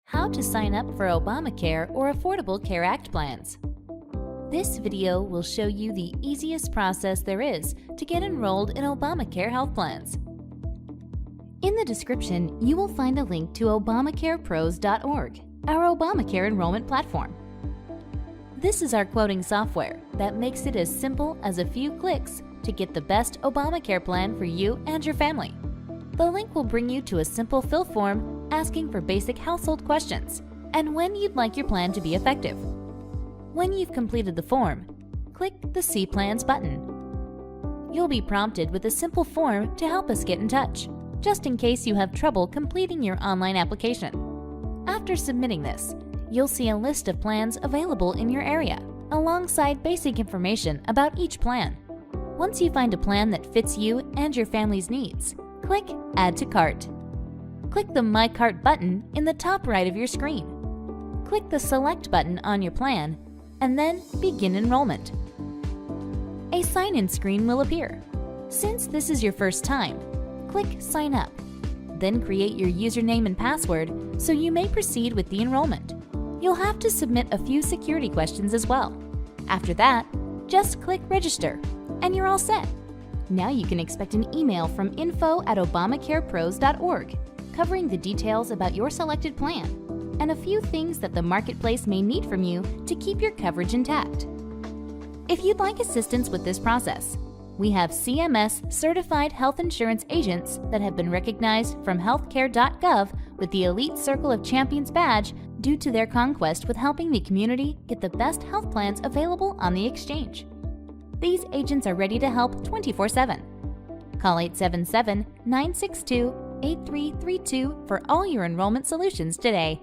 How to sign up for Obamacare or Affordable Care Act plans. This video will show you the easiest process there is to get enrolled in Obamacare health plans. In the description, you will find a link to ObamacarePros.org, our Obamacare enrollment platform. This is our quoting software that makes it as simple as a few clicks to get the best Obamacare plan for you and your family. The link will bring you to a simple fill form asking for basic household questions and when you'd like your plan to be effective. When you've completed the form, click the See Plans button. You'll be prompted with a simple form to help us get in touch, just in case you have trouble completing your online application. After submitting this, you'll see a list of plans available in your area, alongside basic information about each plan. Once you find a plan that fits you and your family's needs, click Add to Cart. Click the My Cart button in the top right of your screen. Click the Select button on your plan, and then begin enrollment. A sign-in screen will appear. Since this is your first time, click Sign Up. Then create your username and password so you may proceed with the enrollment. You'll have to submit a few security questions as well. After that, just click Register, and you're all set. Now you can expect an email from info@ObamacarePros.org covering the details about your selected plan and a few things that the marketplace may need from you to keep your coverage intact. If you'd like assistance with this process, we have CMS certified health insurance agents that have been recognized from healthcare.gov with the Elite Circle of Champions badge due to their conquest with helping the community get the best health plans available on the exchange. These agents are ready to help 24/7. Call 877-962-8332 for all your enrollment solutions today.